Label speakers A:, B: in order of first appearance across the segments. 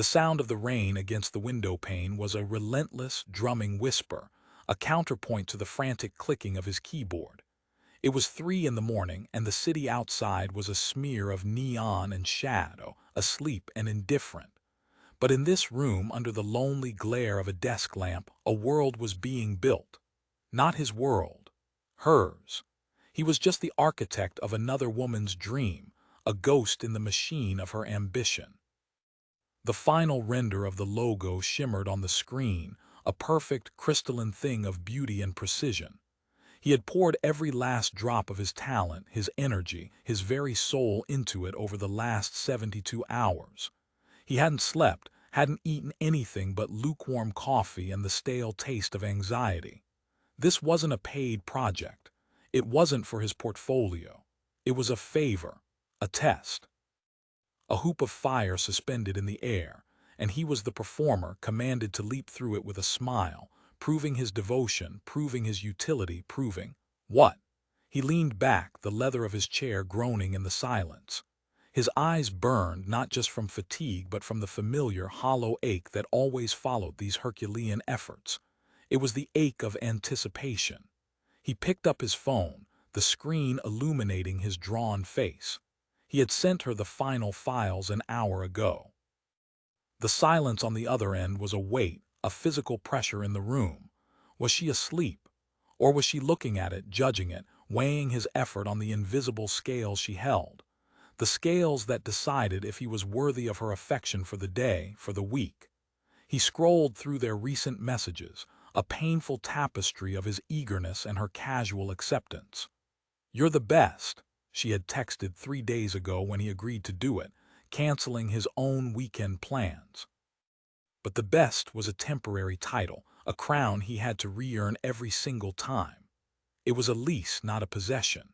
A: The sound of the rain against the window pane was a relentless, drumming whisper, a counterpoint to the frantic clicking of his keyboard. It was 3 in the morning, and the city outside was a smear of neon and shadow, asleep and indifferent. But in this room, under the lonely glare of a desk lamp, a world was being built. Not his world. Hers. He was just the architect of another woman's dream, a ghost in the machine of her ambition. The final render of the logo shimmered on the screen, a perfect, crystalline thing of beauty and precision. He had poured every last drop of his talent, his energy, his very soul into it over the last 72 hours. He hadn't slept, hadn't eaten anything but lukewarm coffee and the stale taste of anxiety. This wasn't a paid project. It wasn't for his portfolio. It was a favor, a test. A hoop of fire suspended in the air, and he was the performer commanded to leap through it with a smile, proving his devotion, proving his utility, proving what? He leaned back, the leather of his chair groaning in the silence. His eyes burned not just from fatigue but from the familiar, hollow ache that always followed these Herculean efforts. It was the ache of anticipation. He picked up his phone, the screen illuminating his drawn face. He had sent her the final files an hour ago. The silence on the other end was a weight, a physical pressure in the room. Was she asleep? Or was she looking at it, judging it, weighing his effort on the invisible scales she held? The scales that decided if he was worthy of her affection for the day, for the week. He scrolled through their recent messages, a painful tapestry of his eagerness and her casual acceptance. "You're the best," she had texted 3 days ago when he agreed to do it, canceling his own weekend plans. But the best was a temporary title, a crown he had to re-earn every single time. It was a lease, not a possession,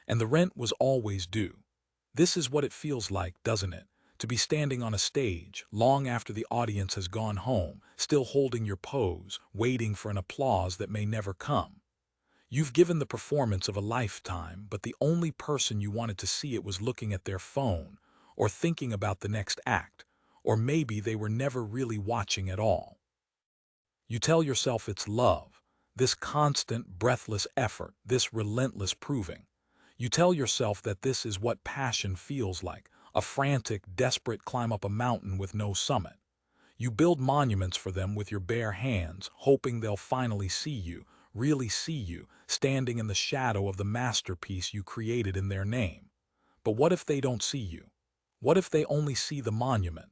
A: and the rent was always due. This is what it feels like, doesn't it? To be standing on a stage, long after the audience has gone home, still holding your pose, waiting for an applause that may never come. You've given the performance of a lifetime, but the only person you wanted to see it was looking at their phone, or thinking about the next act, or maybe they were never really watching at all. You tell yourself it's love, this constant, breathless effort, this relentless proving. You tell yourself that this is what passion feels like, a frantic, desperate climb up a mountain with no summit. You build monuments for them with your bare hands, hoping they'll finally see you, really see you, standing in the shadow of the masterpiece you created in their name. But what if they don't see you? What if they only see the monument?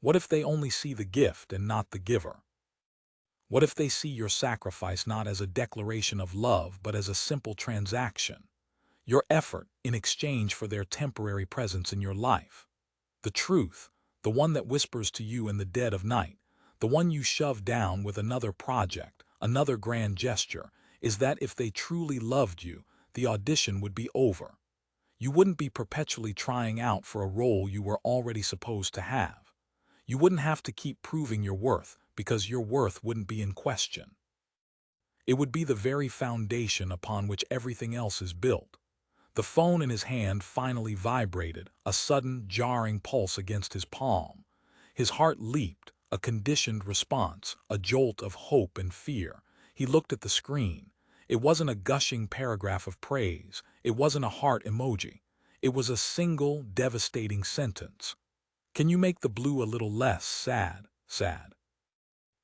A: What if they only see the gift and not the giver? What if they see your sacrifice not as a declaration of love but as a simple transaction? Your effort in exchange for their temporary presence in your life. The truth, the one that whispers to you in the dead of night, the one you shove down with another project, another grand gesture, is that if they truly loved you, the audition would be over. You wouldn't be perpetually trying out for a role you were already supposed to have. You wouldn't have to keep proving your worth because your worth wouldn't be in question. It would be the very foundation upon which everything else is built. The phone in his hand finally vibrated, a sudden, jarring pulse against his palm. His heart leaped, a conditioned response, a jolt of hope and fear. He looked at the screen. It wasn't a gushing paragraph of praise. It wasn't a heart emoji. It was a single, devastating sentence. "Can you make the blue a little less sad, sad?"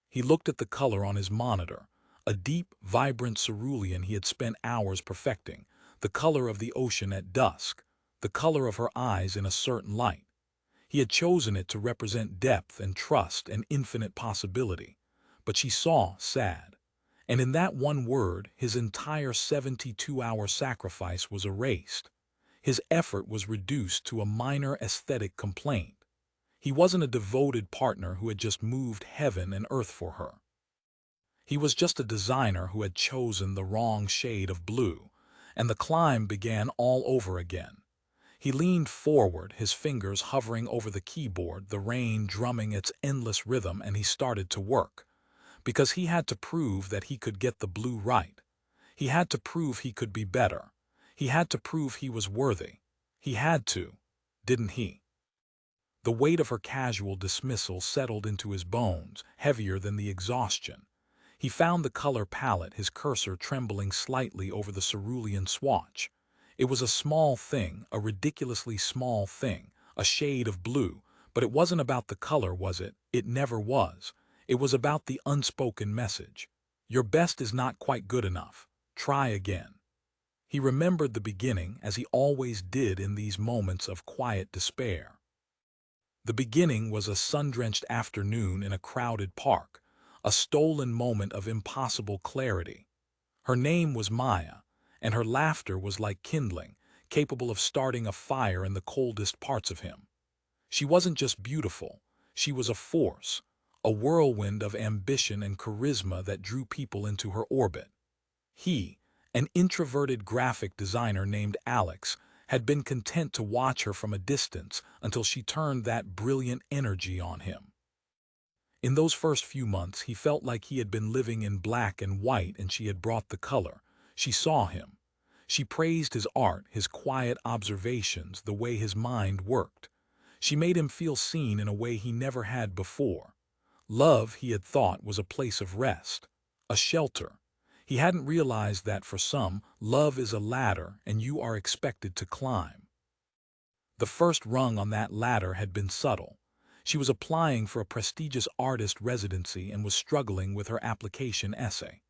A: He looked at the color on his monitor, a deep, vibrant cerulean he had spent hours perfecting, the color of the ocean at dusk, the color of her eyes in a certain light. He had chosen it to represent depth and trust and infinite possibility. But she saw sad. And in that one word, his entire 72-hour sacrifice was erased. His effort was reduced to a minor aesthetic complaint. He wasn't a devoted partner who had just moved heaven and earth for her. He was just a designer who had chosen the wrong shade of blue, and the climb began all over again. He leaned forward, his fingers hovering over the keyboard, the rain drumming its endless rhythm, and he started to work. Because he had to prove that he could get the blue right. He had to prove he could be better. He had to prove he was worthy. He had to, didn't he? The weight of her casual dismissal settled into his bones, heavier than the exhaustion. He found the color palette, his cursor trembling slightly over the cerulean swatch. It was a small thing, a ridiculously small thing, a shade of blue, but it wasn't about the color, was it? It never was. It was about the unspoken message. Your best is not quite good enough. Try again. He remembered the beginning, as he always did in these moments of quiet despair. The beginning was a sun-drenched afternoon in a crowded park, a stolen moment of impossible clarity. Her name was Maya, and her laughter was like kindling, capable of starting a fire in the coldest parts of him. She wasn't just beautiful, she was a force, a whirlwind of ambition and charisma that drew people into her orbit. He, an introverted graphic designer named Alex, had been content to watch her from a distance until she turned that brilliant energy on him. In those first few months, he felt like he had been living in black and white and she had brought the color. She saw him. She praised his art, his quiet observations, the way his mind worked. She made him feel seen in a way he never had before. Love, he had thought, was a place of rest, a shelter. He hadn't realized that for some, love is a ladder and you are expected to climb. The first rung on that ladder had been subtle. She was applying for a prestigious artist residency and was struggling with her application essay.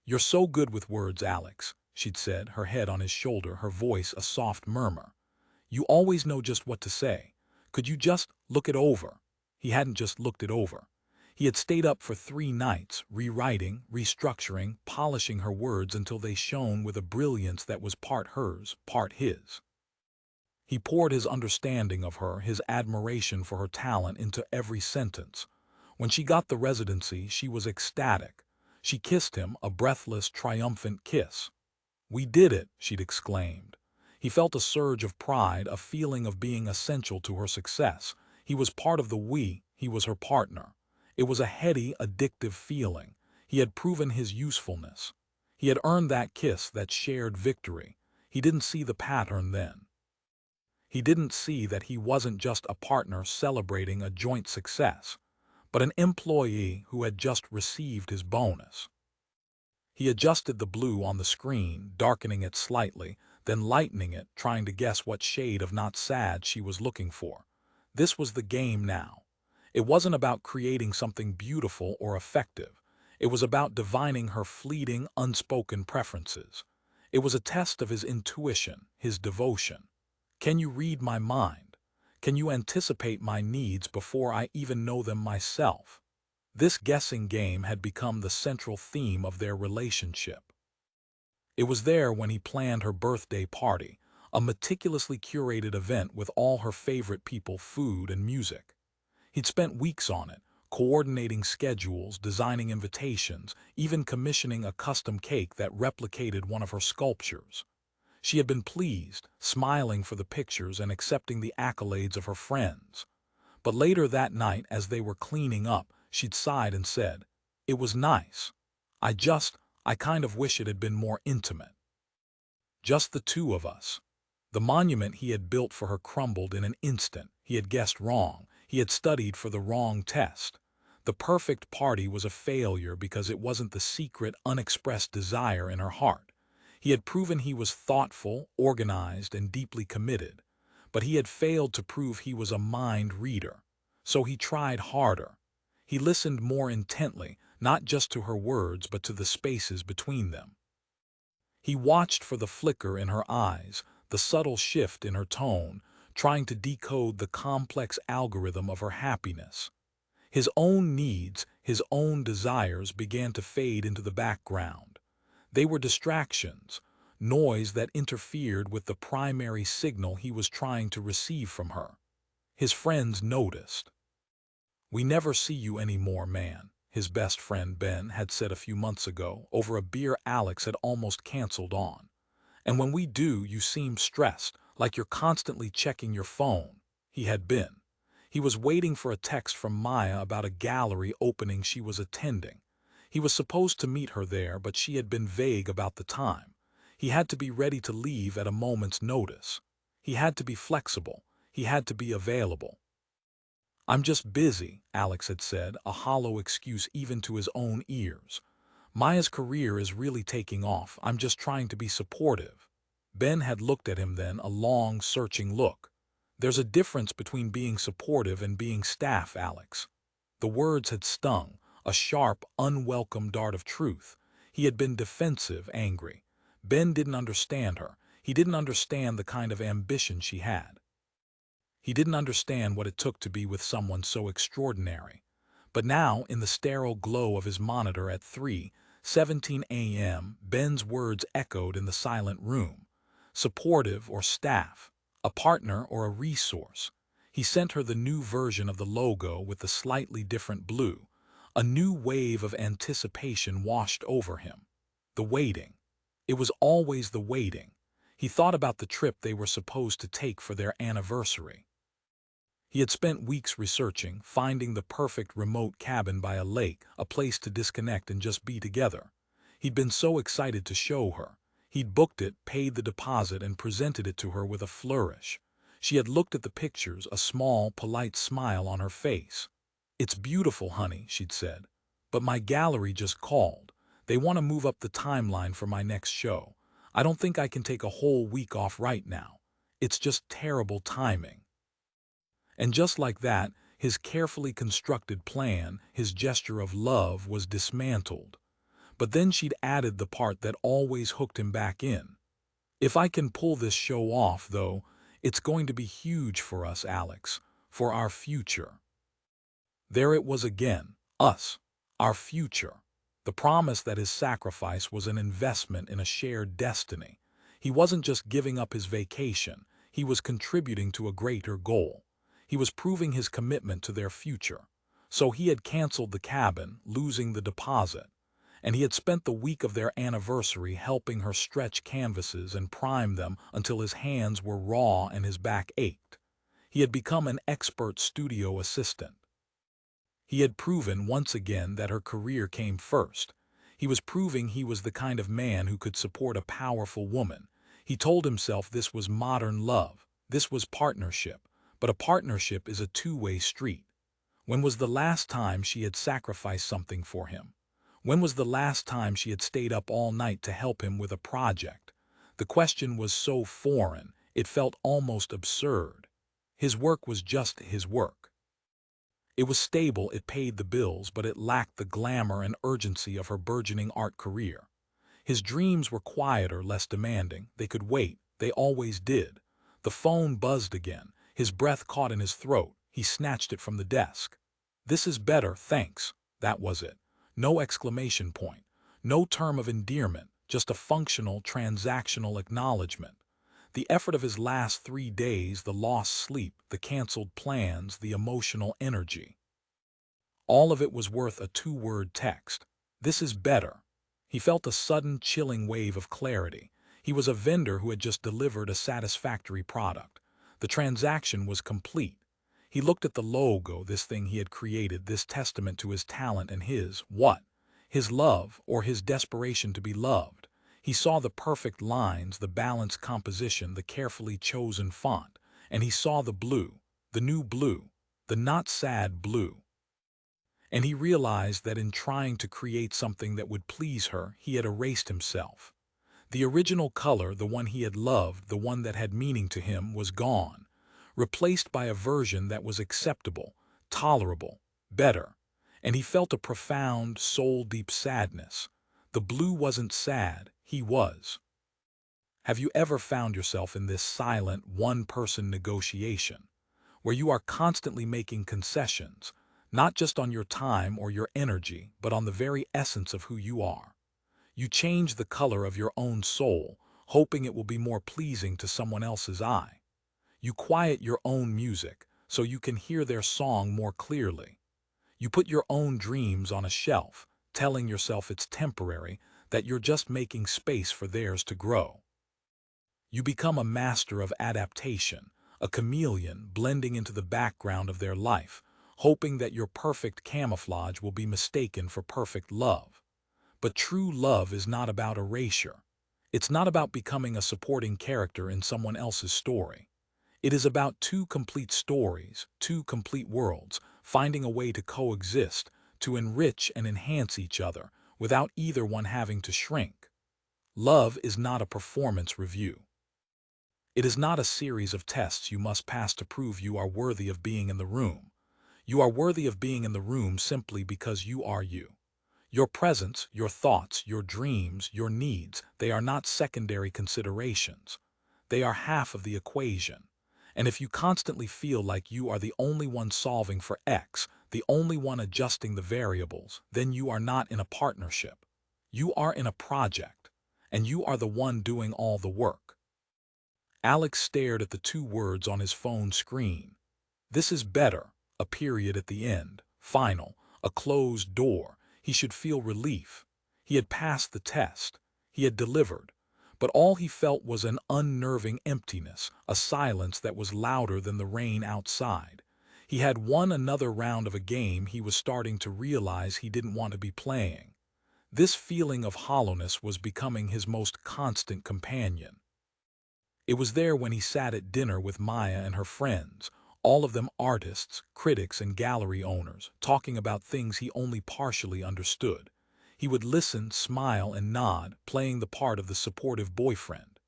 A: "You're so good with words, Alex," she'd said, her head on his shoulder, her voice a soft murmur. "You always know just what to say. Could you just look it over?" He hadn't just looked it over. He had stayed up for 3 nights, rewriting, restructuring, polishing her words until they shone with a brilliance that was part hers, part his. He poured his understanding of her, his admiration for her talent into every sentence. When she got the residency, she was ecstatic. She kissed him, a breathless, triumphant kiss. "We did it," she'd exclaimed. He felt a surge of pride, a feeling of being essential to her success. He was part of the we, he was her partner. It was a heady, addictive feeling. He had proven his usefulness. He had earned that kiss, that shared victory. He didn't see the pattern then. He didn't see that he wasn't just a partner celebrating a joint success, but an employee who had just received his bonus. He adjusted the blue on the screen, darkening it slightly, then lightening it, trying to guess what shade of not sad she was looking for. This was the game now. It wasn't about creating something beautiful or effective. It was about divining her fleeting, unspoken preferences. It was a test of his intuition, his devotion. Can you read my mind? Can you anticipate my needs before I even know them myself? This guessing game had become the central theme of their relationship. It was there when he planned her birthday party, a meticulously curated event with all her favorite people, food and music. He'd spent weeks on it, coordinating schedules, designing invitations, even commissioning a custom cake that replicated one of her sculptures. She had been pleased, smiling for the pictures and accepting the accolades of her friends. But later that night, as they were cleaning up, she'd sighed and said, "It was nice. I kind of wish it had been more intimate. Just the two of us." The monument he had built for her crumbled in an instant. He had guessed wrong. He had studied for the wrong test. The perfect party was a failure because it wasn't the secret, unexpressed desire in her heart. He had proven he was thoughtful, organized, and deeply committed. But he had failed to prove he was a mind reader. So he tried harder. He listened more intently, not just to her words but to the spaces between them. He watched for the flicker in her eyes, the subtle shift in her tone, trying to decode the complex algorithm of her happiness. His own needs, his own desires began to fade into the background. They were distractions, noise that interfered with the primary signal he was trying to receive from her. His friends noticed. "We never see you anymore, man," his best friend Ben had said a few months ago, over a beer Alex had almost canceled on. "And when we do, you seem stressed, like you're constantly checking your phone." He had been. He was waiting for a text from Maya about a gallery opening she was attending. He was supposed to meet her there, but she had been vague about the time. He had to be ready to leave at a moment's notice. He had to be flexible. He had to be available. I'm just busy, Alex had said, a hollow excuse even to his own ears. Maya's career is really taking off. I'm just trying to be supportive. Ben had looked at him then, a long, searching look. There's a difference between being supportive and being staff, Alex. The words had stung, a sharp, unwelcome dart of truth. He had been defensive, angry. Ben didn't understand her. He didn't understand the kind of ambition she had. He didn't understand what it took to be with someone so extraordinary. But now, in the sterile glow of his monitor at 3:17 a.m., Ben's words echoed in the silent room. Supportive or staff, a partner or a resource. He sent her the new version of the logo with the slightly different blue. A new wave of anticipation washed over him. The waiting. It was always the waiting. He thought about the trip they were supposed to take for their anniversary. He had spent weeks researching, finding the perfect remote cabin by a lake, a place to disconnect and just be together. He'd been so excited to show her. He'd booked it, paid the deposit, and presented it to her with a flourish. She had looked at the pictures, a small, polite smile on her face. "It's beautiful, honey," she'd said. "But my gallery just called. They want to move up the timeline for my next show. I don't think I can take a whole week off right now. It's just terrible timing." And just like that, his carefully constructed plan, his gesture of love, was dismantled. But then she'd added the part that always hooked him back in. "If I can pull this show off, though, it's going to be huge for us, Alex, for our future." There it was again, us, our future. The promise that his sacrifice was an investment in a shared destiny. He wasn't just giving up his vacation, he was contributing to a greater goal. He was proving his commitment to their future. So he had canceled the cabin, losing the deposit. And he had spent the week of their anniversary helping her stretch canvases and prime them until his hands were raw and his back ached. He had become an expert studio assistant. He had proven once again that her career came first. He was proving he was the kind of man who could support a powerful woman. He told himself this was modern love. This was partnership. But a partnership is a two-way street. When was the last time she had sacrificed something for him? When was the last time she had stayed up all night to help him with a project? The question was so foreign, it felt almost absurd. His work was just his work. It was stable, it paid the bills, but it lacked the glamour and urgency of her burgeoning art career. His dreams were quieter, less demanding. They could wait. They always did. The phone buzzed again. His breath caught in his throat. He snatched it from the desk. "This is better, thanks." That was it. No exclamation point. No term of endearment. Just a functional, transactional acknowledgement. The effort of his last 3 days, the lost sleep, the canceled plans, the emotional energy. All of it was worth a two-word text. "This is better." He felt a sudden, chilling wave of clarity. He was a vendor who had just delivered a satisfactory product. The transaction was complete. He looked at the logo, this thing he had created, this testament to his talent and his, what? His love, or his desperation to be loved. He saw the perfect lines, the balanced composition, the carefully chosen font, and he saw the blue, the new blue, the not sad blue. And he realized that in trying to create something that would please her, he had erased himself. The original color, the one he had loved, the one that had meaning to him, was gone, replaced by a version that was acceptable, tolerable, better. And he felt a profound, soul-deep sadness. The blue wasn't sad, he was. Have you ever found yourself in this silent, one-person negotiation, where you are constantly making concessions, not just on your time or your energy, but on the very essence of who you are? You change the color of your own soul, hoping it will be more pleasing to someone else's eye. You quiet your own music so you can hear their song more clearly. You put your own dreams on a shelf, telling yourself it's temporary, that you're just making space for theirs to grow. You become a master of adaptation, a chameleon blending into the background of their life, hoping that your perfect camouflage will be mistaken for perfect love. But true love is not about erasure. It's not about becoming a supporting character in someone else's story. It is about two complete stories, two complete worlds, finding a way to coexist, to enrich and enhance each other, without either one having to shrink. Love is not a performance review. It is not a series of tests you must pass to prove you are worthy of being in the room. You are worthy of being in the room simply because you are you. Your presence, your thoughts, your dreams, your needs, they are not secondary considerations. They are half of the equation. And if you constantly feel like you are the only one solving for X, the only one adjusting the variables, then you are not in a partnership. You are in a project, and you are the one doing all the work. Alex stared at the two words on his phone screen. This is better, a period at the end, final, a closed door. He should feel relief. He had passed the test. He had delivered. But all he felt was an unnerving emptiness, a silence that was louder than the rain outside. He had won another round of a game he was starting to realize he didn't want to be playing. This feeling of hollowness was becoming his most constant companion. It was there when he sat at dinner with Maya and her friends, all of them artists, critics, and gallery owners, talking about things he only partially understood. He would listen, smile, and nod, playing the part of the supportive boyfriend.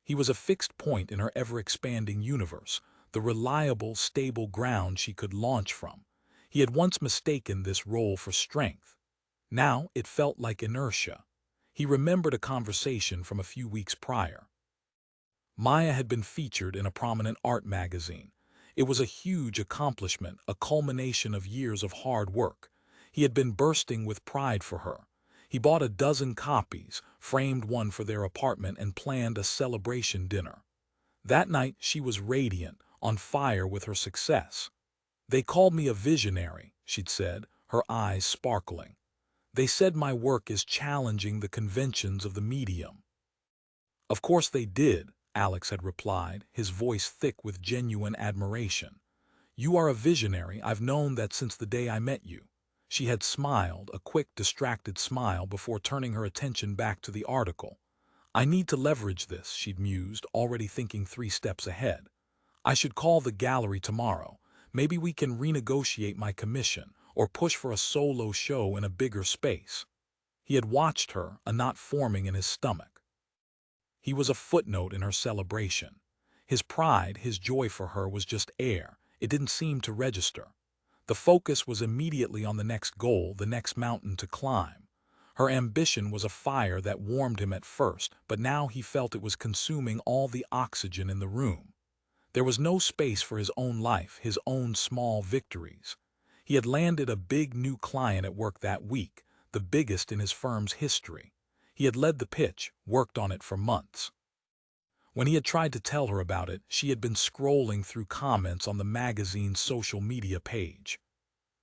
A: He was a fixed point in her ever-expanding universe, the reliable, stable ground she could launch from. He had once mistaken this role for strength. Now it felt like inertia. He remembered a conversation from a few weeks prior. Maya had been featured in a prominent art magazine. It was a huge accomplishment, a culmination of years of hard work. He had been bursting with pride for her. He bought a dozen copies, framed one for their apartment, and planned a celebration dinner. That night she was radiant, on fire with her success. "They called me a visionary," she'd said, her eyes sparkling. "They said my work is challenging the conventions of the medium." "Of course they did," Alex had replied, his voice thick with genuine admiration. "You are a visionary. I've known that since the day I met you." She had smiled, a quick, distracted smile before turning her attention back to the article. "I need to leverage this," she'd mused, already thinking 3 steps ahead. "I should call the gallery tomorrow. Maybe we can renegotiate my commission, or push for a solo show in a bigger space." He had watched her, a knot forming in his stomach. He was a footnote in her celebration. His pride, his joy for her was just air. It didn't seem to register. The focus was immediately on the next goal, the next mountain to climb. Her ambition was a fire that warmed him at first, but now he felt it was consuming all the oxygen in the room. There was no space for his own life, his own small victories. He had landed a big new client at work that week, the biggest in his firm's history. He had led the pitch, worked on it for months. When he had tried to tell her about it, she had been scrolling through comments on the magazine's social media page.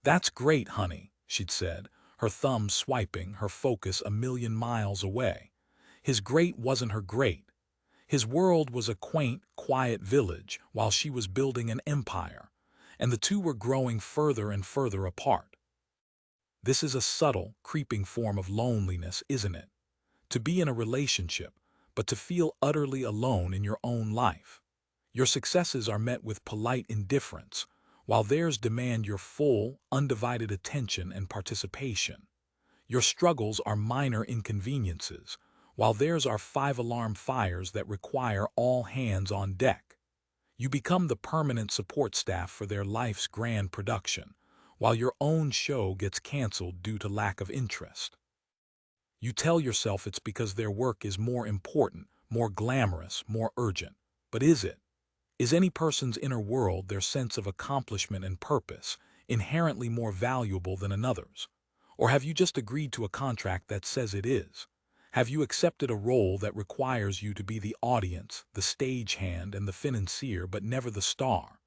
A: "That's great, honey," she'd said, her thumb swiping, her focus a million miles away. His great wasn't her great. His world was a quaint, quiet village, while she was building an empire, and the two were growing further and further apart. This is a subtle, creeping form of loneliness, isn't it? To be in a relationship, but to feel utterly alone in your own life. Your successes are met with polite indifference, while theirs demand your full, undivided attention and participation. Your struggles are minor inconveniences, while theirs are 5-alarm fires that require all hands on deck. You become the permanent support staff for their life's grand production, while your own show gets canceled due to lack of interest. You tell yourself it's because their work is more important, more glamorous, more urgent. But is it? Is any person's inner world, their sense of accomplishment and purpose, inherently more valuable than another's? Or have you just agreed to a contract that says it is? Have you accepted a role that requires you to be the audience, the stagehand, and the financier, but never the star?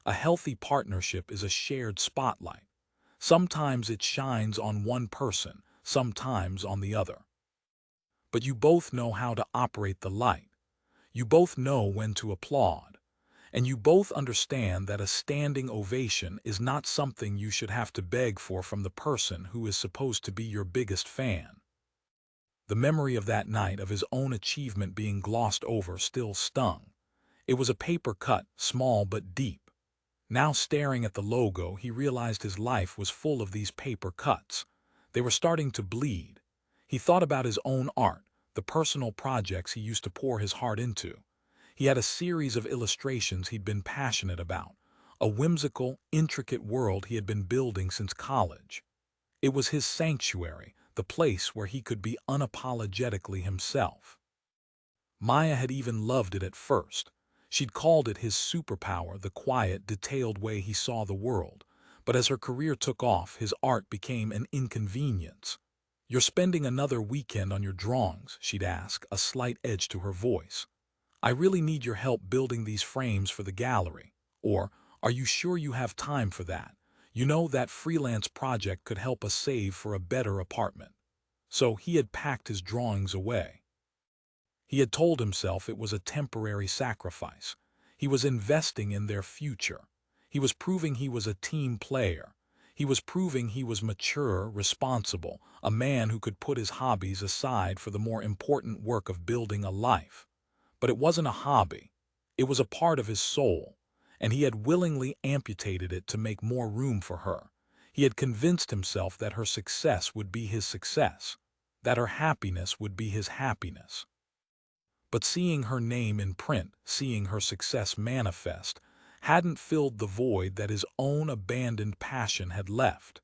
A: A healthy partnership is a shared spotlight. Sometimes it shines on one person, sometimes on the other. But you both know how to operate the light. You both know when to applaud. And you both understand that a standing ovation is not something you should have to beg for from the person who is supposed to be your biggest fan. The memory of that night, of his own achievement being glossed over, still stung. It was a paper cut, small but deep. Now staring at the logo, he realized his life was full of these paper cuts. They were starting to bleed. He thought about his own art, the personal projects he used to pour his heart into. He had a series of illustrations he'd been passionate about, a whimsical, intricate world he had been building since college. It was his sanctuary, the place where he could be unapologetically himself. Maya had even loved it at first. She'd called it his superpower, the quiet, detailed way he saw the world. But as her career took off, his art became an inconvenience. "You're spending another weekend on your drawings," she'd ask, a slight edge to her voice. "I really need your help building these frames for the gallery." Or, "Are you sure you have time for that? You know, that freelance project could help us save for a better apartment." So he had packed his drawings away. He had told himself it was a temporary sacrifice. He was investing in their future. He was proving he was a team player. He was proving he was mature, responsible, a man who could put his hobbies aside for the more important work of building a life. But it wasn't a hobby. It was a part of his soul, and he had willingly amputated it to make more room for her. He had convinced himself that her success would be his success, that her happiness would be his happiness. But seeing her name in print, seeing her success manifest, hadn't filled the void that his own abandoned passion had left.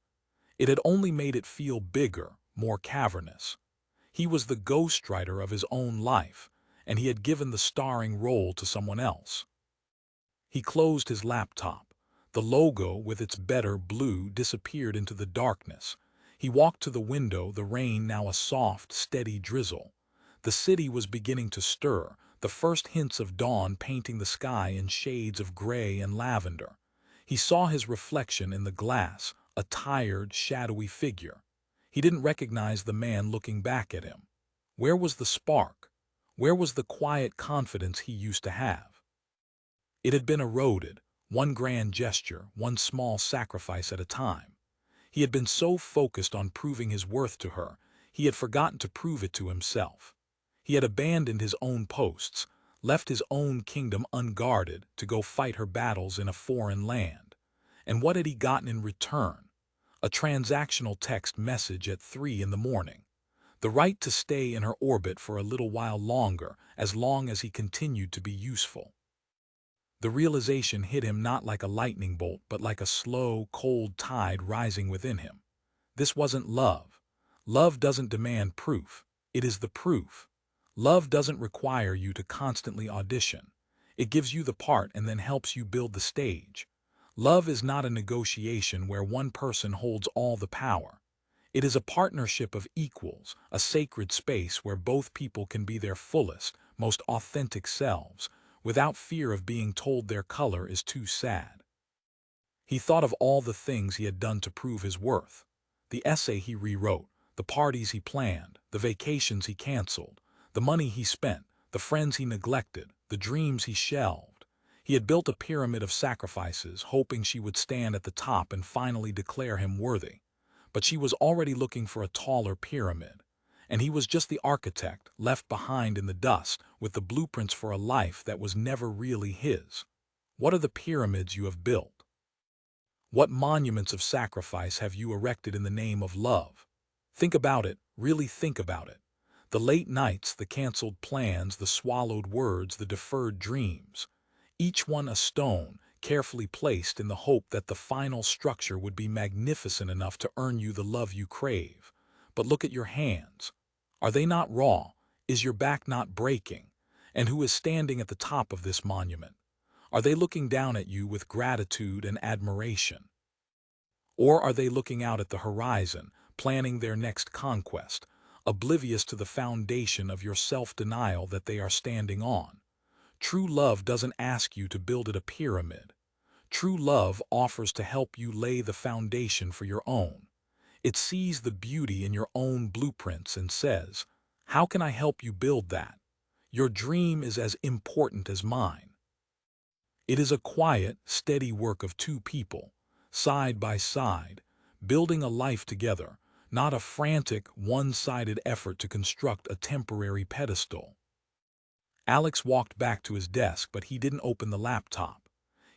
A: It had only made it feel bigger, more cavernous. He was the ghostwriter of his own life, and he had given the starring role to someone else. He closed his laptop. The logo, with its better blue, disappeared into the darkness. He walked to the window, the rain now a soft, steady drizzle. The city was beginning to stir, the first hints of dawn painting the sky in shades of gray and lavender. He saw his reflection in the glass, a tired, shadowy figure. He didn't recognize the man looking back at him. Where was the spark? Where was the quiet confidence he used to have? It had been eroded, one grand gesture, one small sacrifice at a time. He had been so focused on proving his worth to her, he had forgotten to prove it to himself. He had abandoned his own posts, left his own kingdom unguarded to go fight her battles in a foreign land. And what had he gotten in return? A transactional text message at 3 in the morning. The right to stay in her orbit for a little while longer, as long as he continued to be useful. The realization hit him not like a lightning bolt, but like a slow, cold tide rising within him. This wasn't love. Love doesn't demand proof. It is the proof. Love doesn't require you to constantly audition. It gives you the part and then helps you build the stage. Love is not a negotiation where one person holds all the power. It is a partnership of equals, a sacred space where both people can be their fullest, most authentic selves, without fear of being told their color is too sad. He thought of all the things he had done to prove his worth. The essay he rewrote, the parties he planned, the vacations he canceled, the money he spent, the friends he neglected, the dreams he shelved. He had built a pyramid of sacrifices, hoping she would stand at the top and finally declare him worthy. But she was already looking for a taller pyramid, and he was just the architect, left behind in the dust, with the blueprints for a life that was never really his. What are the pyramids you have built? What monuments of sacrifice have you erected in the name of love? Think about it, really think about it. The late nights, the canceled plans, the swallowed words, the deferred dreams. Each one a stone, carefully placed in the hope that the final structure would be magnificent enough to earn you the love you crave. But look at your hands. Are they not raw? Is your back not breaking? And who is standing at the top of this monument? Are they looking down at you with gratitude and admiration? Or are they looking out at the horizon, planning their next conquest, oblivious to the foundation of your self-denial that they are standing on? True love doesn't ask you to build it a pyramid. True love offers to help you lay the foundation for your own. It sees the beauty in your own blueprints and says, "How can I help you build that? Your dream is as important as mine." It is a quiet, steady work of two people, side by side, building a life together, not a frantic, one-sided effort to construct a temporary pedestal. Alex walked back to his desk, but he didn't open the laptop.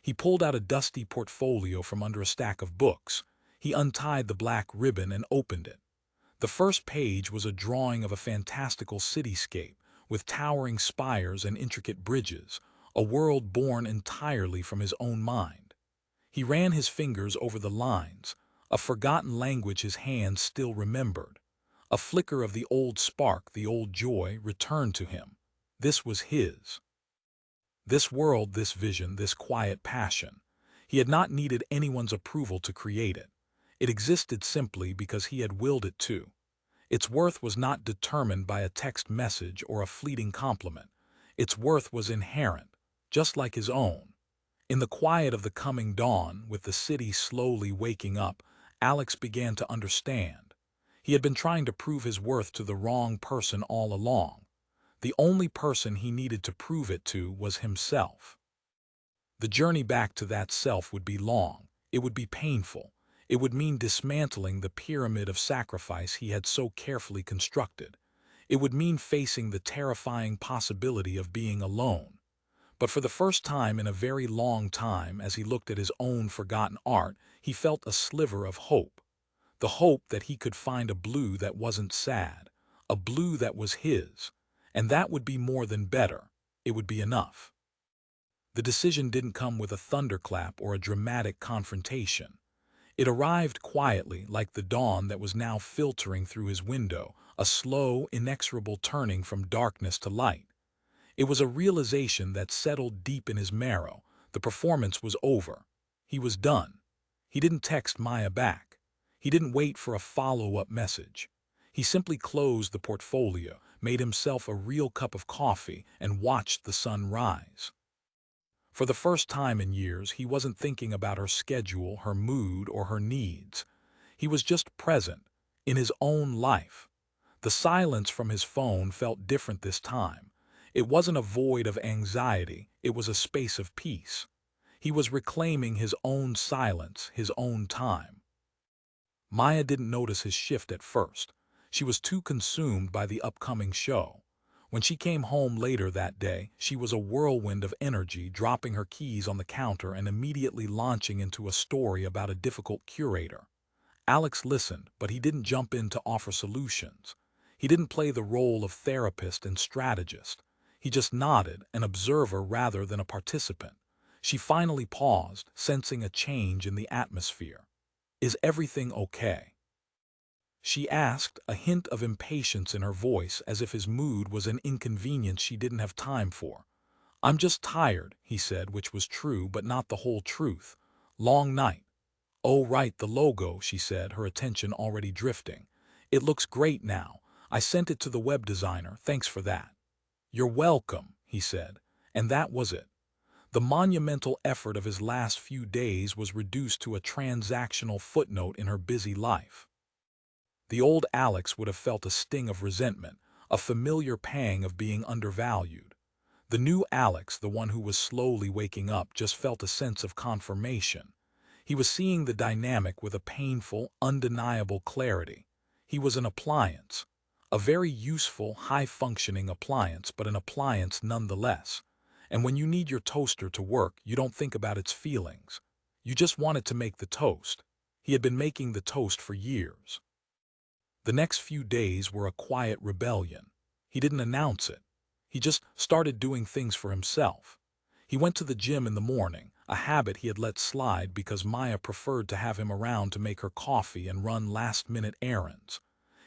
A: He pulled out a dusty portfolio from under a stack of books. He untied the black ribbon and opened it. The first page was a drawing of a fantastical cityscape, with towering spires and intricate bridges, a world born entirely from his own mind. He ran his fingers over the lines, a forgotten language his hands still remembered. A flicker of the old spark, the old joy, returned to him. This was his. This world, this vision, this quiet passion. He had not needed anyone's approval to create it. It existed simply because he had willed it to. Its worth was not determined by a text message or a fleeting compliment. Its worth was inherent, just like his own. In the quiet of the coming dawn, with the city slowly waking up, Alex began to understand. He had been trying to prove his worth to the wrong person all along. The only person he needed to prove it to was himself. The journey back to that self would be long. It would be painful. It would mean dismantling the pyramid of sacrifice he had so carefully constructed. It would mean facing the terrifying possibility of being alone. But for the first time in a very long time, as he looked at his own forgotten art, he felt a sliver of hope. The hope that he could find a blue that wasn't sad, a blue that was his. And that would be more than better. It would be enough. The decision didn't come with a thunderclap or a dramatic confrontation. It arrived quietly, like the dawn that was now filtering through his window, a slow, inexorable turning from darkness to light. It was a realization that settled deep in his marrow. The performance was over. He was done. He didn't text Maya back. He didn't wait for a follow-up message. He simply closed the portfolio, made himself a real cup of coffee, and watched the sun rise. For the first time in years, he wasn't thinking about her schedule, her mood, or her needs. He was just present, in his own life. The silence from his phone felt different this time. It wasn't a void of anxiety, it was a space of peace. He was reclaiming his own silence, his own time. Maya didn't notice his shift at first. She was too consumed by the upcoming show. When she came home later that day, she was a whirlwind of energy, dropping her keys on the counter and immediately launching into a story about a difficult curator. Alex listened, but he didn't jump in to offer solutions. He didn't play the role of therapist and strategist. He just nodded, an observer rather than a participant. She finally paused, sensing a change in the atmosphere. "Is everything okay?" she asked, a hint of impatience in her voice, as if his mood was an inconvenience she didn't have time for. "I'm just tired," he said, which was true, but not the whole truth. "Long night." "Oh, right, the logo," she said, her attention already drifting. "It looks great now. I sent it to the web designer. Thanks for that." "You're welcome," he said. And that was it. The monumental effort of his last few days was reduced to a transactional footnote in her busy life. The old Alex would have felt a sting of resentment, a familiar pang of being undervalued. The new Alex, the one who was slowly waking up, just felt a sense of confirmation. He was seeing the dynamic with a painful, undeniable clarity. He was an appliance. A very useful, high-functioning appliance, but an appliance nonetheless. And when you need your toaster to work, you don't think about its feelings. You just want it to make the toast. He had been making the toast for years. The next few days were a quiet rebellion. He didn't announce it. He just started doing things for himself. He went to the gym in the morning, a habit he had let slide because Maya preferred to have him around to make her coffee and run last-minute errands.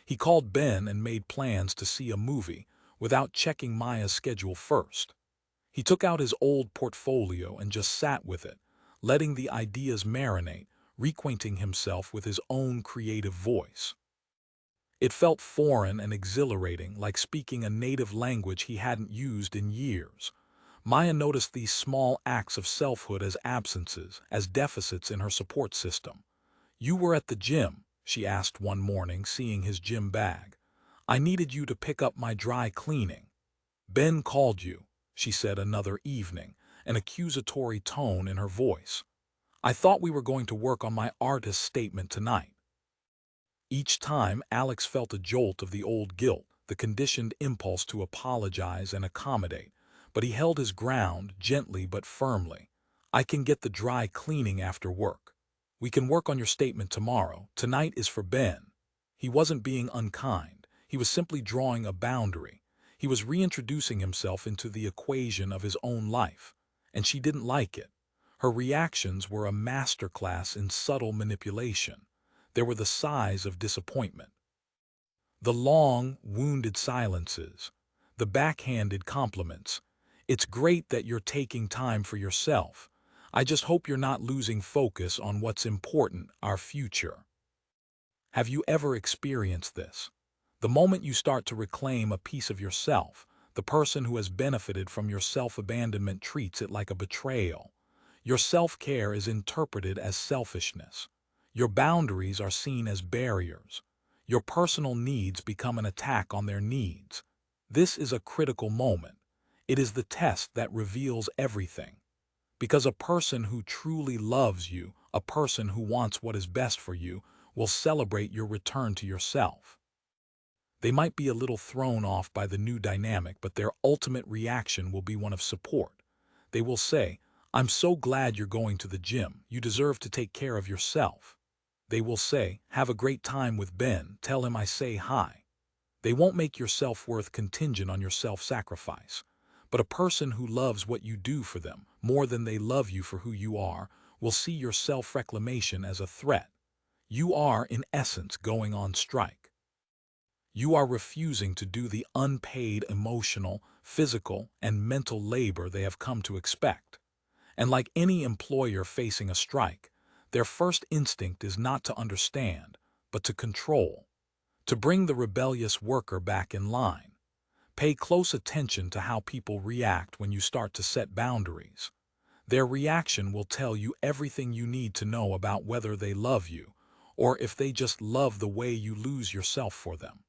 A: He called Ben and made plans to see a movie, without checking Maya's schedule first. He took out his old portfolio and just sat with it, letting the ideas marinate, reacquainting himself with his own creative voice. It felt foreign and exhilarating, like speaking a native language he hadn't used in years. Maya noticed these small acts of selfhood as absences, as deficits in her support system. "You were at the gym," she asked one morning, seeing his gym bag. "I needed you to pick up my dry cleaning." "Ben called you," she said another evening, an accusatory tone in her voice. "I thought we were going to work on my artist statement tonight." Each time, Alex felt a jolt of the old guilt, the conditioned impulse to apologize and accommodate. but he held his ground gently but firmly. "I can get the dry cleaning after work. We can work on your statement tomorrow. Tonight is for Ben." He wasn't being unkind. He was simply drawing a boundary. He was reintroducing himself into the equation of his own life. And she didn't like it. Her reactions were a masterclass in subtle manipulation. They were the size of disappointment. The long, wounded silences, the backhanded compliments. "It's great that you're taking time for yourself. I just hope you're not losing focus on what's important, our future." Have you ever experienced this? The moment you start to reclaim a piece of yourself, the person who has benefited from your self-abandonment treats it like a betrayal. Your self-care is interpreted as selfishness. Your boundaries are seen as barriers. Your personal needs become an attack on their needs. This is a critical moment. It is the test that reveals everything. Because a person who truly loves you, a person who wants what is best for you, will celebrate your return to yourself. They might be a little thrown off by the new dynamic, but their ultimate reaction will be one of support. They will say, "I'm so glad you're going to the gym. You deserve to take care of yourself." They will say, "Have a great time with Ben. Tell him I say hi." They won't make your self-worth contingent on your self-sacrifice. But a person who loves what you do for them more than they love you for who you are will see your self-reclamation as a threat. You are, in essence, going on strike. You are refusing to do the unpaid emotional, physical, and mental labor they have come to expect. And like any employer facing a strike, their first instinct is not to understand, but to control, to bring the rebellious worker back in line. Pay close attention to how people react when you start to set boundaries. Their reaction will tell you everything you need to know about whether they love you, or if they just love the way you lose yourself for them.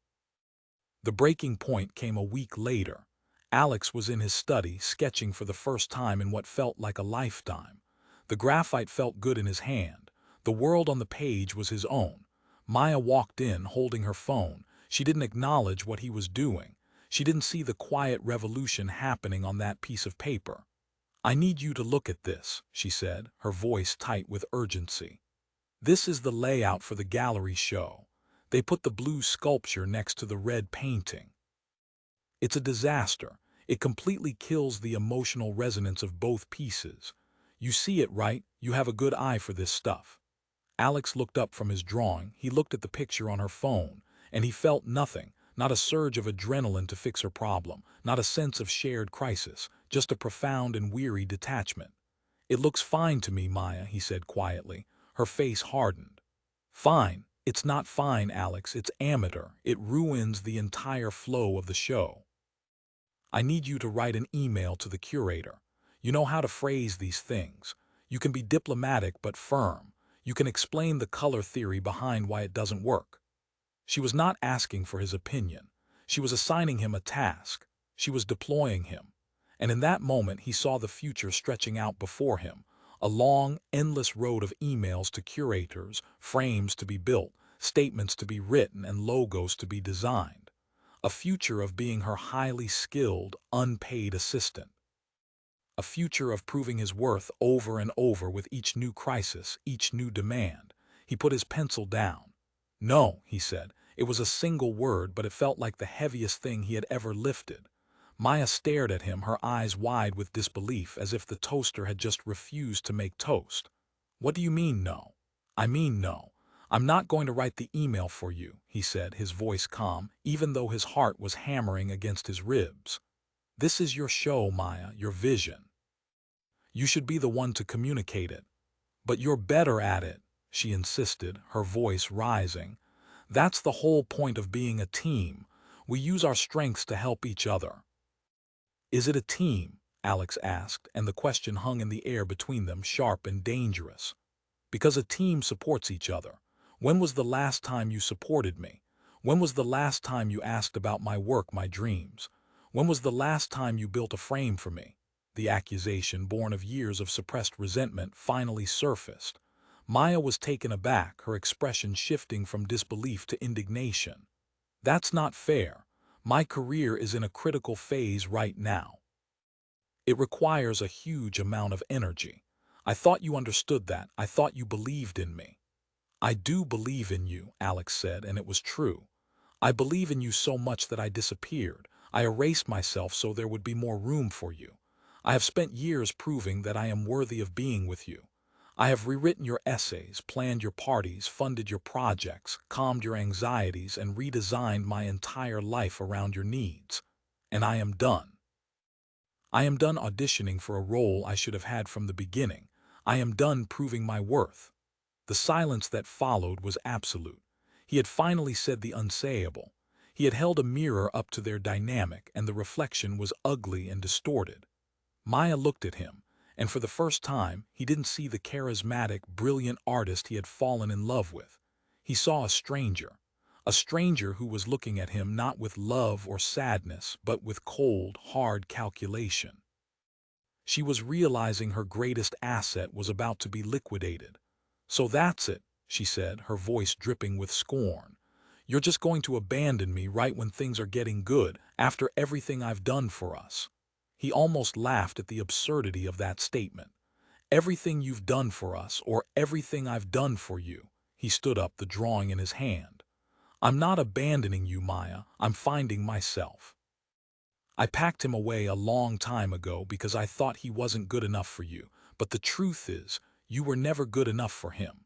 A: The breaking point came a week later. Alex was in his study, sketching for the first time in what felt like a lifetime. The graphite felt good in his hand. The world on the page was his own. Maya walked in, holding her phone. She didn't acknowledge what he was doing. She didn't see the quiet revolution happening on that piece of paper. "I need you to look at this," she said, her voice tight with urgency. "This is the layout for the gallery show. They put the blue sculpture next to the red painting. It's a disaster. It completely kills the emotional resonance of both pieces. You see it, right? You have a good eye for this stuff." Alex looked up from his drawing. He looked at the picture on her phone, and he felt nothing, not a surge of adrenaline to fix her problem, not a sense of shared crisis, just a profound and weary detachment. "It looks fine to me, Maya," he said quietly. Her face hardened. "Fine? It's not fine, Alex. It's amateur. It ruins the entire flow of the show. I need you to write an email to the curator. You know how to phrase these things. You can be diplomatic but firm. You can explain the color theory behind why it doesn't work." She was not asking for his opinion. She was assigning him a task. She was deploying him. And in that moment, he saw the future stretching out before him, a long, endless road of emails to curators, frames to be built, statements to be written, and logos to be designed. A future of being her highly skilled, unpaid assistant. A future of proving his worth over and over with each new crisis, each new demand. He put his pencil down. "No," he said. It was a single word, but it felt like the heaviest thing he had ever lifted. Maya stared at him, her eyes wide with disbelief, as if the toaster had just refused to make toast. "What do you mean, no?" "I mean, no. I'm not going to write the email for you," he said, his voice calm, even though his heart was hammering against his ribs. "This is your show, Maya, your vision. You should be the one to communicate it. But you're better at it," she insisted, her voice rising. "That's the whole point of being a team. We use our strengths to help each other." "Is it a team?" Alex asked, and the question hung in the air between them, sharp and dangerous. "Because a team supports each other. When was the last time you supported me? When was the last time you asked about my work, my dreams? When was the last time you built a frame for me?" The accusation, born of years of suppressed resentment, finally surfaced. Maya was taken aback, her expression shifting from disbelief to indignation. "That's not fair. My career is in a critical phase right now." It requires a huge amount of energy. I thought you understood that. I thought you believed in me. I do believe in you, Alex said, and it was true. I believe in you so much that I disappeared. I erased myself so there would be more room for you. I have spent years proving that I am worthy of being with you. I have rewritten your essays, planned your parties, funded your projects, calmed your anxieties, and redesigned my entire life around your needs. And I am done. I am done auditioning for a role I should have had from the beginning. I am done proving my worth. The silence that followed was absolute. He had finally said the unsayable. He had held a mirror up to their dynamic, and the reflection was ugly and distorted. Maya looked at him, and for the first time, he didn't see the charismatic, brilliant artist he had fallen in love with. He saw a stranger who was looking at him not with love or sadness, but with cold, hard calculation. She was realizing her greatest asset was about to be liquidated. "So that's it," she said, her voice dripping with scorn. "You're just going to abandon me right when things are getting good, after everything I've done for us." He almost laughed at the absurdity of that statement. "Everything you've done for us, or everything I've done for you." He stood up, the drawing in his hand. "I'm not abandoning you, Maya. I'm finding myself. I packed him away a long time ago because I thought he wasn't good enough for you, but the truth is, you were never good enough for him."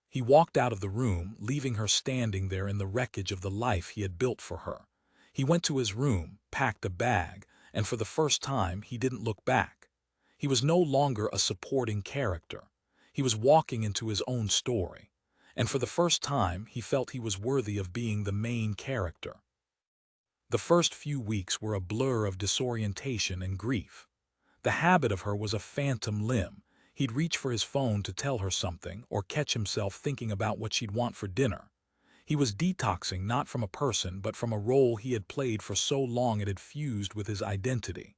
A: He walked out of the room, leaving her standing there in the wreckage of the life he had built for her. He went to his room, packed a bag, and for the first time he didn't look back. He was no longer a supporting character. He was walking into his own story. And for the first time he felt he was worthy of being the main character. The first few weeks were a blur of disorientation and grief. The habit of her was a phantom limb. He'd reach for his phone to tell her something, or catch himself thinking about what she'd want for dinner. He was detoxing not from a person, but from a role he had played for so long it had fused with his identity.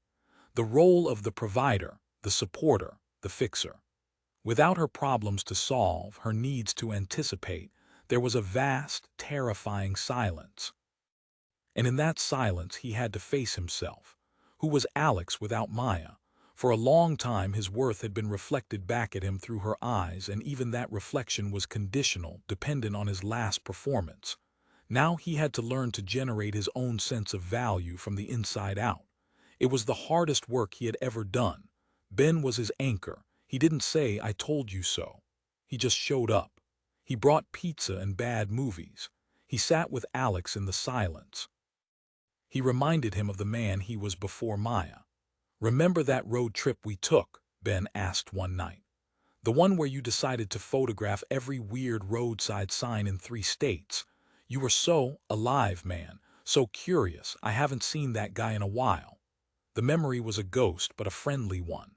A: The role of the provider, the supporter, the fixer. Without her problems to solve, her needs to anticipate, there was a vast, terrifying silence. And in that silence he had to face himself. Who was Alex without Maya? For a long time his worth had been reflected back at him through her eyes, and even that reflection was conditional, dependent on his last performance. Now he had to learn to generate his own sense of value from the inside out. It was the hardest work he had ever done. Ben was his anchor. He didn't say, "I told you so." He just showed up. He brought pizza and bad movies. He sat with Alex in the silence. He reminded him of the man he was before Maya. "Remember that road trip we took?" Ben asked one night. "The one where you decided to photograph every weird roadside sign in 3 states. You were so alive, man, so curious. I haven't seen that guy in a while." The memory was a ghost, but a friendly one.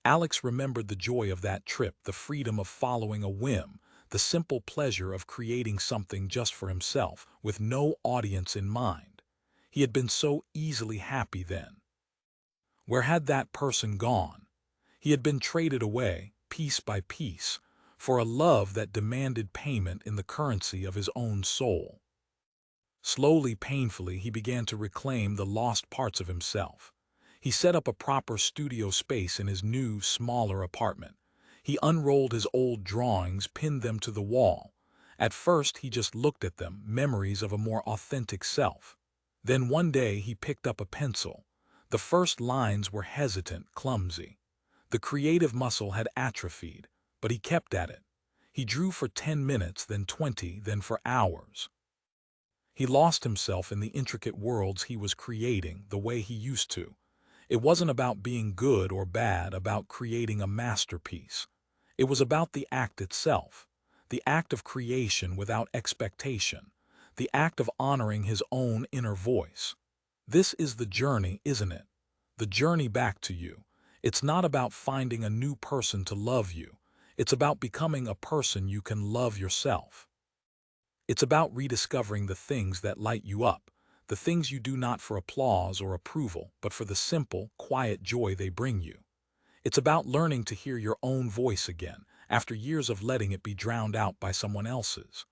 A: Alex remembered the joy of that trip, the freedom of following a whim, the simple pleasure of creating something just for himself, with no audience in mind. He had been so easily happy then. Where had that person gone? He had been traded away, piece by piece, for a love that demanded payment in the currency of his own soul. Slowly, painfully, he began to reclaim the lost parts of himself. He set up a proper studio space in his new, smaller apartment. He unrolled his old drawings, pinned them to the wall. At first, he just looked at them, memories of a more authentic self. Then one day he picked up a pencil. The first lines were hesitant, clumsy. The creative muscle had atrophied, but he kept at it. He drew for 10 minutes, then 20, then for hours. He lost himself in the intricate worlds he was creating the way he used to. It wasn't about being good or bad, about creating a masterpiece. It was about the act itself, the act of creation without expectation, the act of honoring his own inner voice. This is the journey, isn't it? The journey back to you. It's not about finding a new person to love you. It's about becoming a person you can love yourself. It's about rediscovering the things that light you up, the things you do not for applause or approval, but for the simple, quiet joy they bring you. It's about learning to hear your own voice again, after years of letting it be drowned out by someone else's.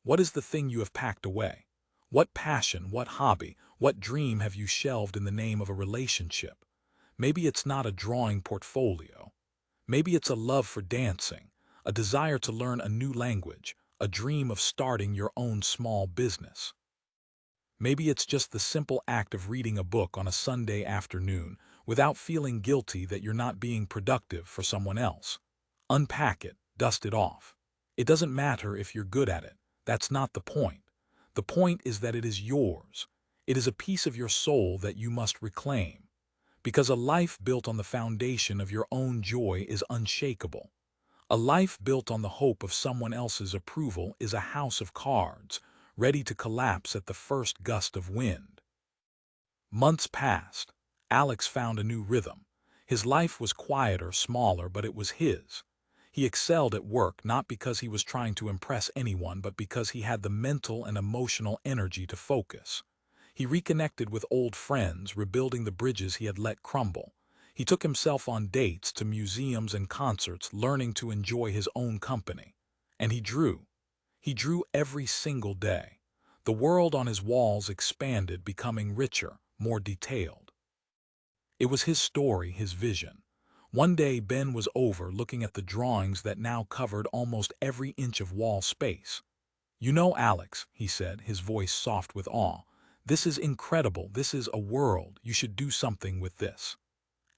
A: What is the thing you have packed away? What passion, what hobby, what dream have you shelved in the name of a relationship? Maybe it's not a drawing portfolio. Maybe it's a love for dancing, a desire to learn a new language, a dream of starting your own small business. Maybe it's just the simple act of reading a book on a Sunday afternoon without feeling guilty that you're not being productive for someone else. Unpack it, dust it off. It doesn't matter if you're good at it. That's not the point. The point is that it is yours. It is a piece of your soul that you must reclaim. Because a life built on the foundation of your own joy is unshakable. A life built on the hope of someone else's approval is a house of cards, ready to collapse at the first gust of wind. Months passed. Alex found a new rhythm. His life was quieter, smaller, but it was his. He excelled at work not because he was trying to impress anyone, but because he had the mental and emotional energy to focus. He reconnected with old friends, rebuilding the bridges he had let crumble. He took himself on dates to museums and concerts, learning to enjoy his own company. And he drew. He drew every single day. The world on his walls expanded, becoming richer, more detailed. It was his story, his vision. One day Ben was over, looking at the drawings that now covered almost every inch of wall space. "You know, Alex," he said, his voice soft with awe, "this is incredible. This is a world. You should do something with this."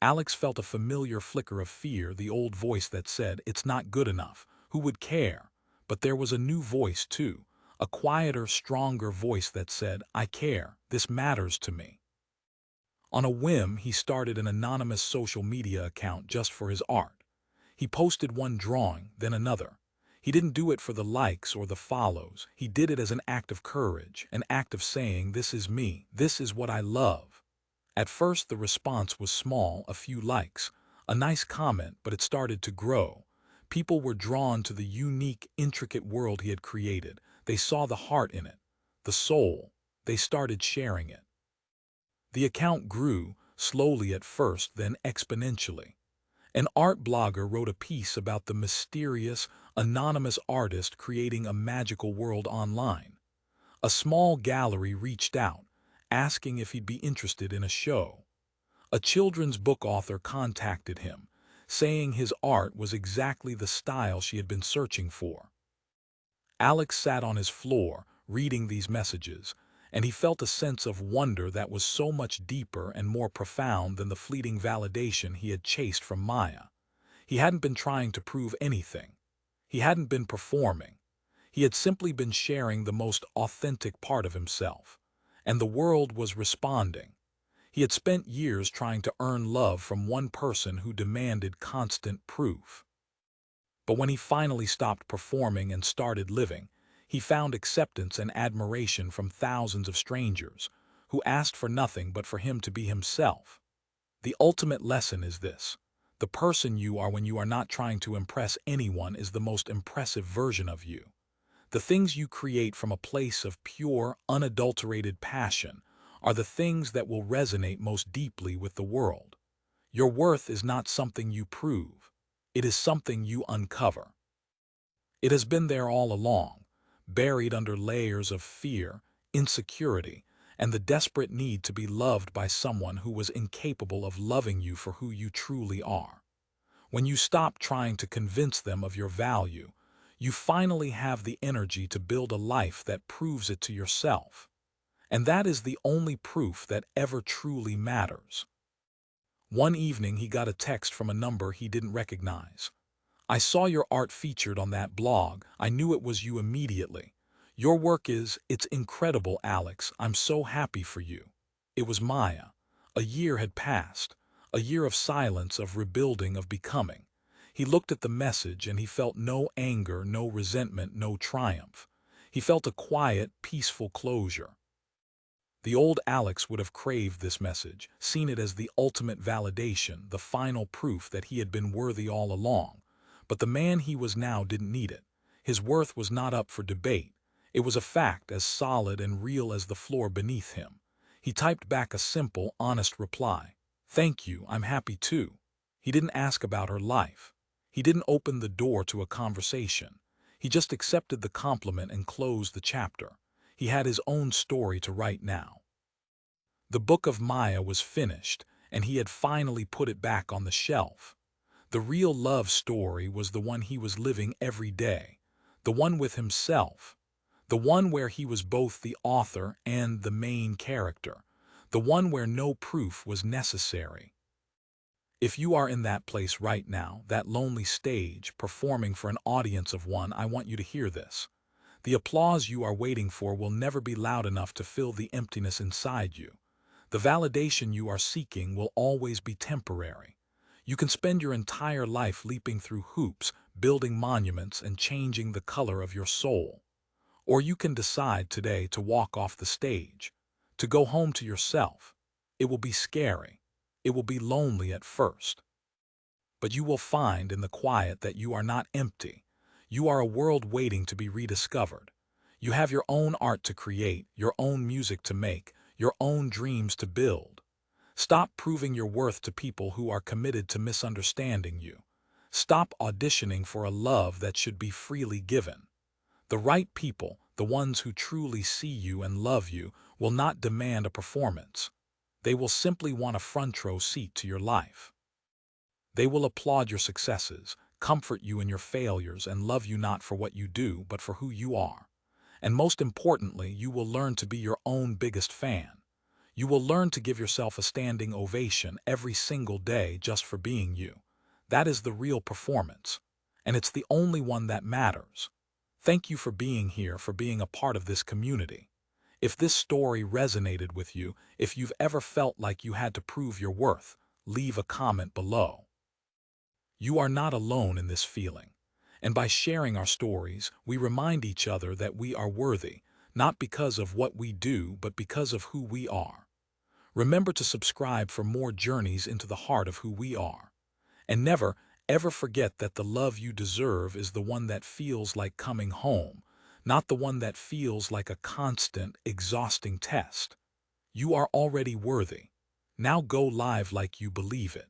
A: Alex felt a familiar flicker of fear, the old voice that said, "It's not good enough. Who would care?" But there was a new voice, too, a quieter, stronger voice that said, "I care. This matters to me." On a whim, he started an anonymous social media account just for his art. He posted one drawing, then another. He didn't do it for the likes or the follows. He did it as an act of courage, an act of saying, "This is me. This is what I love." At first, the response was small, a few likes, a nice comment, but it started to grow. People were drawn to the unique, intricate world he had created. They saw the heart in it, the soul. They started sharing it. The account grew, slowly at first, then exponentially. An art blogger wrote a piece about the mysterious, anonymous artist creating a magical world online. A small gallery reached out, asking if he'd be interested in a show. A children's book author contacted him, saying his art was exactly the style she had been searching for. Alex sat on his floor, reading these messages, and he felt a sense of wonder that was so much deeper and more profound than the fleeting validation he had chased from Maya. He hadn't been trying to prove anything. He hadn't been performing. He had simply been sharing the most authentic part of himself. And the world was responding. He had spent years trying to earn love from one person who demanded constant proof. But when he finally stopped performing and started living, he found acceptance and admiration from thousands of strangers who asked for nothing but for him to be himself. The ultimate lesson is this: the person you are when you are not trying to impress anyone is the most impressive version of you. The things you create from a place of pure, unadulterated passion are the things that will resonate most deeply with the world. Your worth is not something you prove. It is something you uncover. It has been there all along, buried under layers of fear, insecurity, and the desperate need to be loved by someone who was incapable of loving you for who you truly are. When you stop trying to convince them of your value, you finally have the energy to build a life that proves it to yourself. And that is the only proof that ever truly matters. One evening he got a text from a number he didn't recognize. "I saw your art featured on that blog. I knew it was you immediately. Your work it's incredible, Alex. I'm so happy for you." It was Maya. A year had passed. A year of silence, of rebuilding, of becoming. He looked at the message and he felt no anger, no resentment, no triumph. He felt a quiet, peaceful closure. The old Alex would have craved this message, seen it as the ultimate validation, the final proof that he had been worthy all along. But the man he was now didn't need it. His worth was not up for debate. It was a fact as solid and real as the floor beneath him. He typed back a simple, honest reply. "Thank you, I'm happy too." He didn't ask about her life. He didn't open the door to a conversation. He just accepted the compliment and closed the chapter. He had his own story to write now. The book of Maya was finished, and he had finally put it back on the shelf. The real love story was the one he was living every day, the one with himself, the one where he was both the author and the main character, the one where no proof was necessary. If you are in that place right now, that lonely stage, performing for an audience of one, I want you to hear this. The applause you are waiting for will never be loud enough to fill the emptiness inside you. The validation you are seeking will always be temporary. You can spend your entire life leaping through hoops, building monuments, and changing the color of your soul. Or you can decide today to walk off the stage, to go home to yourself. It will be scary. It will be lonely at first. But you will find in the quiet that you are not empty. You are a world waiting to be rediscovered. You have your own art to create, your own music to make, your own dreams to build. Stop proving your worth to people who are committed to misunderstanding you. Stop auditioning for a love that should be freely given. The right people, the ones who truly see you and love you, will not demand a performance. They will simply want a front row seat to your life. They will applaud your successes, comfort you in your failures, and love you not for what you do, but for who you are. And most importantly, you will learn to be your own biggest fan. You will learn to give yourself a standing ovation every single day just for being you. That is the real performance. And it's the only one that matters. Thank you for being here, for being a part of this community. If this story resonated with you, if you've ever felt like you had to prove your worth, leave a comment below. You are not alone in this feeling. And by sharing our stories, we remind each other that we are worthy, not because of what we do, but because of who we are. Remember to subscribe for more journeys into the heart of who we are. And never, ever forget that the love you deserve is the one that feels like coming home, not the one that feels like a constant, exhausting test. You are already worthy. Now go live like you believe it.